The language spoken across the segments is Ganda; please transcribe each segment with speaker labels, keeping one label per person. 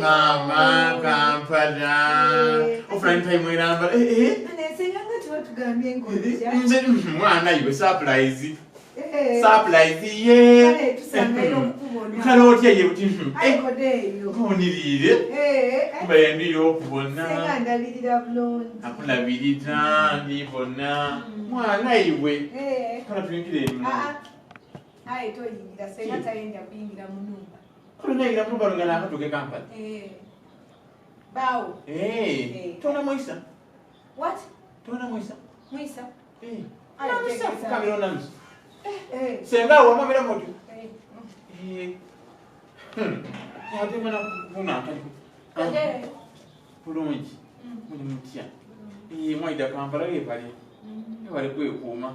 Speaker 1: Mama, Kampala. Oh, friend, time we are, but mwana iwe surprise. Surprise, yeah. Kalo tia yebuti. Konilire. Bayandi yokubona. Akula bilita ndibona. Mwana iwe. Kana twingire mu.
Speaker 2: Ai to yingira senga tayenda kuyingira mu nyumba.
Speaker 1: Kuna ila mumba ngana akatoke Kampala.
Speaker 2: Bao.
Speaker 1: Tona Moisa.
Speaker 2: What?
Speaker 1: Tona Moisa.
Speaker 2: Moisa.
Speaker 1: Ai Moisa kamera nami. Senga wa mamera moto. Wadi mana kuna kali. Pulungi. Muni mutia. Mwaida Kampala pali. Wali kwekuma.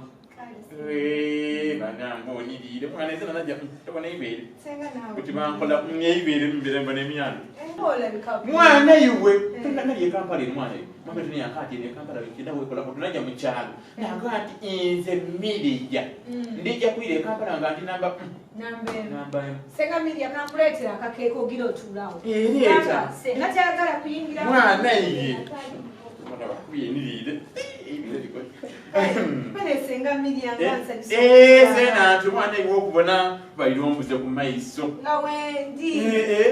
Speaker 1: Bana mboni lile mwana zina najja tobona ibere
Speaker 2: senga nawe
Speaker 1: kuti bankola ibere mbere mbone myalo
Speaker 2: hola bikapu
Speaker 1: mwana iwe tunakaliye Kampala mwana iwe mama tuni yakati ne Kampala wikida we kola tunajja mu kyalo nakati inze milija ndija kuire Kampala ngati namba
Speaker 2: senga milija kakuletera akakeko giro tulawo
Speaker 1: leta
Speaker 2: senga kyagala kuyingira
Speaker 1: mwana iwe mwana bakuye nilide
Speaker 2: senga milija nganza
Speaker 1: sena tumwana iwe okubona bayombuze ku maiso
Speaker 2: lawendi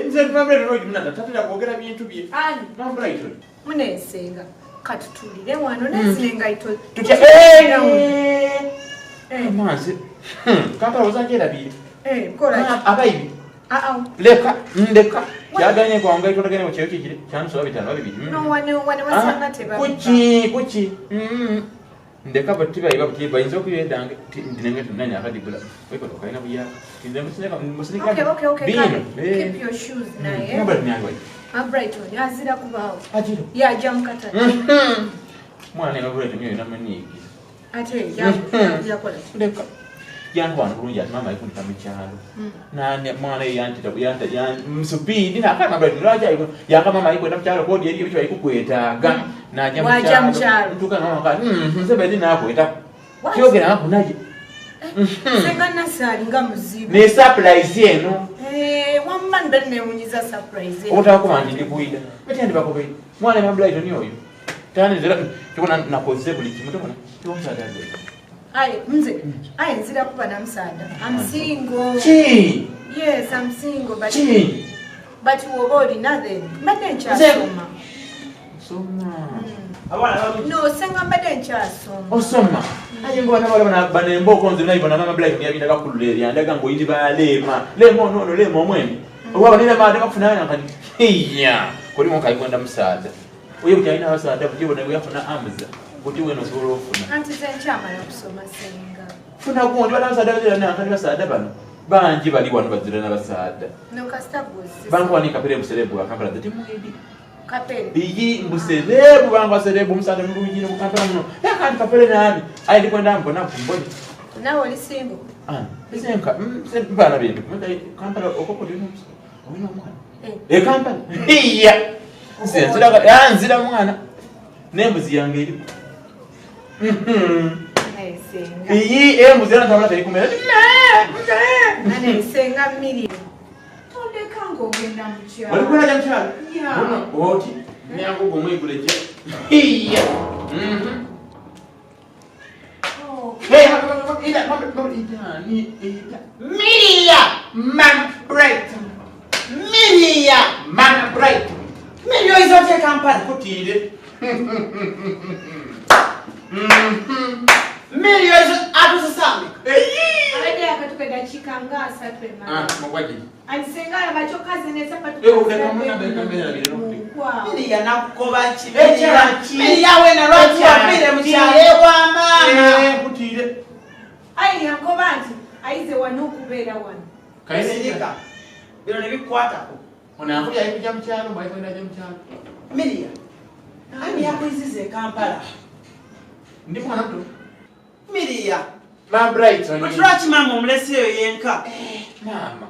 Speaker 1: nze tumabere no jimna tatira kwogera bintu bye
Speaker 2: ani
Speaker 1: nambula ito
Speaker 2: mune senga katutulire wano nezinga ito
Speaker 1: tutya manzi Kampala ozakera bire
Speaker 2: kola
Speaker 1: abayibi leka ndeka kyaganye kwanga ito tagane mu kyeyo kikire kyansoba bitano babibiri
Speaker 2: no wane wasanga teba
Speaker 1: kuchi ndeka batiba iba batiba inzo kuyedange ndinenge tunanya akadibula weko tokaina buya ndinenge musinika
Speaker 2: okay keep your shoes naye
Speaker 1: namba ni ayo
Speaker 2: Brighton yazira kubawo
Speaker 1: ajiro
Speaker 2: ya jamkata
Speaker 1: mwana ino Brighton niyo namanyigi
Speaker 2: ate yakola
Speaker 1: ndeka yangu wana kulunja mama ikundi kamichalo na mwana yantita kuyanta msupidi na kama Brighton raja iko ya kama mama iko ndamchalo kodi yeli bicho ikukwetaga na
Speaker 2: jamchalo
Speaker 1: mtuka mama ka msebedi na kweta kyogera hapo naje
Speaker 2: senga nasali ngamuzibu
Speaker 1: ne surprise yeno
Speaker 2: wamman benne munyiza surprise
Speaker 1: utakumandi ndikuida beti ndi bakobe mwana wa Brighton yoyo tani zira chikona na possible kimutona chomsada ndo
Speaker 2: ai mze ai nzira kuba na msada I'm single yes I'm single but we already nothing madencha soma no senga madencha soma
Speaker 1: osoma ayingo bana banembo konze nayo na mama Brighton yabinda kakulule yandaga ngo yindi balema lemo mwene owa nile made bakufunana ngani iya kuli mo kayikwenda msada uye kujaina basada kujibo nayo yafuna amza kuti weno solo funa
Speaker 2: anti zenchama na kusoma senga
Speaker 1: funa kundi bana basada bali na akali basada bano banji bali wanu bazira na basada
Speaker 2: no kastabuzi
Speaker 1: bangu ani kapere muselebu akambala dati muedi
Speaker 2: kapere
Speaker 1: iyi muselebu bangu baselebu musada mulujire mukambala muno yakandi kapere nani ayi kwenda mbona kumboni
Speaker 2: nawo lisingo
Speaker 1: senka bana bintu mutai kambala okoko dinu wino mwana kambala iya senzira yanzira mwana nembuzi yange iri
Speaker 2: senga
Speaker 1: iyi embuzi yana tabula tari kumera
Speaker 2: nane senga mili tonde kango genda mchya
Speaker 1: wali kuna jamchana oti nyango gomwe kuleje iya hey ila mama ita Milia man Brighton Milia man Brighton Milio izote Kampala kutile Milio izote atusasami
Speaker 2: alede akatukenda chikangasa twema
Speaker 1: mwaji
Speaker 2: anisenga abachoka zinesa
Speaker 1: ukakamuna mbele bila
Speaker 3: Milia nakukoba chi Milia wena lwati wapile mchale wa mama
Speaker 1: kutile.
Speaker 2: Ai yankobanti aize wanukubera wana.
Speaker 1: Kaisika.
Speaker 3: bino ne bikwatako.
Speaker 1: Ono akulya ayikuja mu kyalo, mwayikwenda ajja mu kyalo.
Speaker 3: Miriya, ani yakuyisiza e Kampala?
Speaker 1: Ndi mwana muto.
Speaker 3: Miriya,
Speaker 1: Ma Brighton.
Speaker 3: lwaki maama omulesi eyo yenka?
Speaker 1: Maama.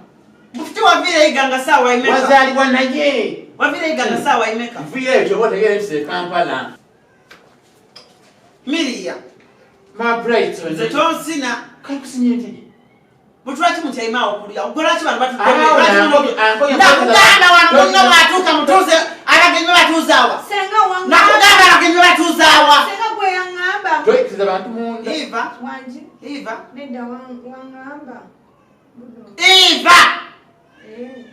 Speaker 3: Bufuti waviira iganga saawa imeka?
Speaker 1: Wazaalibwa naye.
Speaker 3: Waviira iganga saawa imeka?
Speaker 1: Nviira ekyo oba otegeera ekisa e Kampala.
Speaker 3: Miriya,
Speaker 1: Ma Brighton.
Speaker 3: nze tonsina.
Speaker 1: Kale kusinya ente.
Speaker 3: Butulaki mutyaimaawo kulya? Lwaki bantu
Speaker 1: Nakugamba
Speaker 3: wano munno bwatuuka mutuuze abagenyi batuuzaawa.
Speaker 2: Senga wanga.
Speaker 3: Nakugamba abagenyi batuuzaawa.
Speaker 2: Senga gwe yaŋŋamba.
Speaker 1: Toyikiriza bantu munda.
Speaker 3: Eva,
Speaker 2: Wangi.
Speaker 3: Eva,
Speaker 2: Nedda waŋŋamba.
Speaker 3: Eva.
Speaker 2: Okay.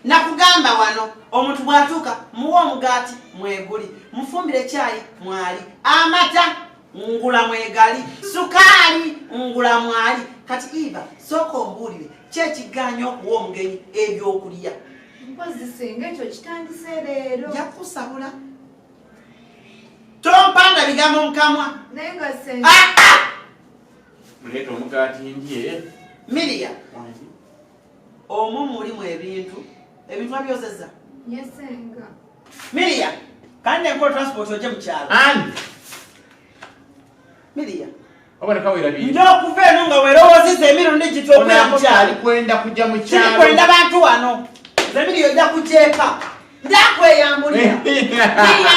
Speaker 3: Nakugamba wano omuntu bwatuuka muwe omugaati mweguli, mufumbire chai mwali, amata ngula mwegali, sukaali ngula mwali. Kati Eva, sooka ombuulire kyekigaanya okuwa omugenyi ebyokulya.
Speaker 2: Mpozi senga ekyo kitandise leero.
Speaker 3: Yakusabula. Tompanga bigambo mu kamwa.
Speaker 2: Naye nga senga.
Speaker 1: Muleeta omugaati ndye.
Speaker 3: Miriya, omwo mulimu ebintu abyozezza.
Speaker 2: Yes senga.
Speaker 3: Miriya, kandi enkola transport oje mu kyalo.
Speaker 1: Ani?
Speaker 3: Miriya,
Speaker 1: oboneka weerabire.
Speaker 3: n'okuva eno nga weerowoozezza emirundi gito okwera mu kyalo.
Speaker 1: Kwenda kujja mu kyalo.
Speaker 3: Kiri kwenda bantu wano. Nze Miriya ojja kujeeka. Ndakweyambulira. Miriya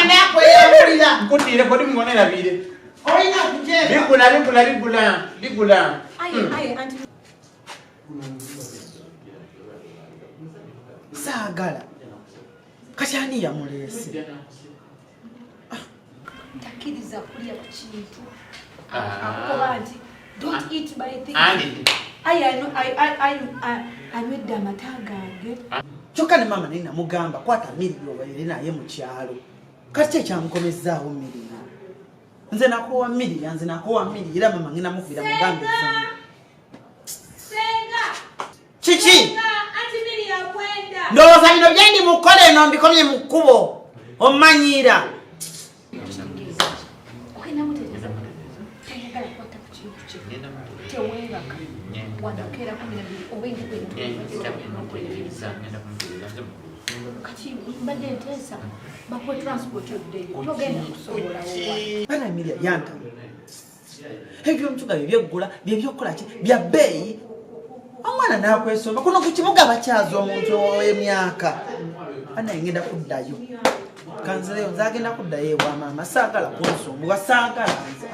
Speaker 3: ndakweyambulira.
Speaker 1: Nkutiire kodi mungonerabire.
Speaker 3: Olina okujeeka.
Speaker 1: Bigula.
Speaker 2: Aye, anti.
Speaker 3: Saagala. Kati ani yamuleese?
Speaker 2: Takiriza kulya ku kintu. Akuba nti don't eat by things. Anywedde amata gange.
Speaker 3: Kyokka ne maama naye namugamba kwata Miriya obeere naye mu kyalo. Kati ekyamukomezzaawo Miriya. Nze nakowa Miriya era maama ngenda muviira mugambe ezamu. Kiki? Ndowooza bino byendi mukola eno mbikomye mu kkubo. Omanyiira. Bana Miriya yantama. Ebyomutuga byebyegula byebyokukola ki bya bbeeyi. Omwana n'akwesomba kuno ku kibuga bakyaza omuntu ow'emyaka. Bana ngenda kuddayo. Kanzireyo nze agenda kuddayo ewa maama saagala kunsumbwa saagala nze.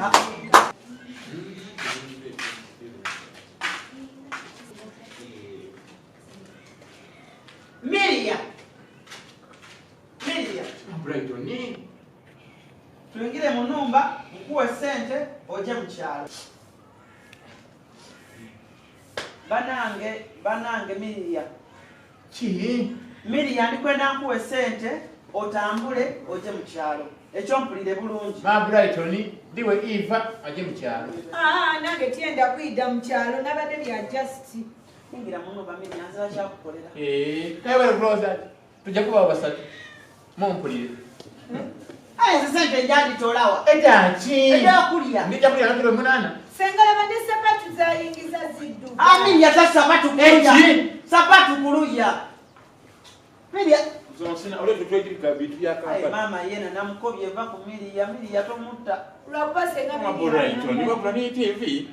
Speaker 3: Miriya.
Speaker 1: Brighton.
Speaker 3: Tuyingire mu nnumba nkuwe ssente oje mu kyalo. Banange Miriya.
Speaker 1: Ki?
Speaker 3: Miriya ndikwenda nkuwe ssente otambule oje mu kyalo. Ekyo mpulire bulungi.
Speaker 1: Ma Brighton ndiwe Eva aje mu kyalo.
Speaker 2: Nange tyenda kuyida mu kyalo nabadde bya just.
Speaker 3: Yingira mu nnumba Miriya nzira kyakukolera.
Speaker 1: Kayewere kuloza tujja kuba basatu. Mumpulire.
Speaker 3: Aye ssente njanditolawa.
Speaker 1: Edaki.
Speaker 3: Ebyokulya.
Speaker 1: Ndijja kulya na kilo 8.
Speaker 2: Senga labadde sapatu zayingiza ziddu.
Speaker 3: Miriya ta sapatu kuluya. Sapatu kuluya. Miriya.
Speaker 1: Zonsina oleto twejirika bitu bya Kampala.
Speaker 3: Aye mama yena namukobye eva ku Miriya tomutta.
Speaker 2: Lwakuba senga
Speaker 1: Ma Brighton ndibakula ni TV.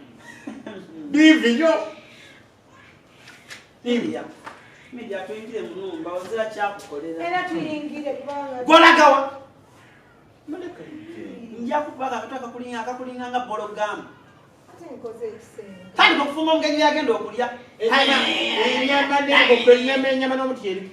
Speaker 1: Bivinyo.
Speaker 3: Miriya tuyingire mu nnumba ozira kyakukolera.
Speaker 2: Era tuyingire kubanga.
Speaker 3: Golagawa. Nja kubaga akakulinga nga bologamu. Kandi okufumba omugenyi yagenda okulya.
Speaker 1: Enyama n'omutyeri.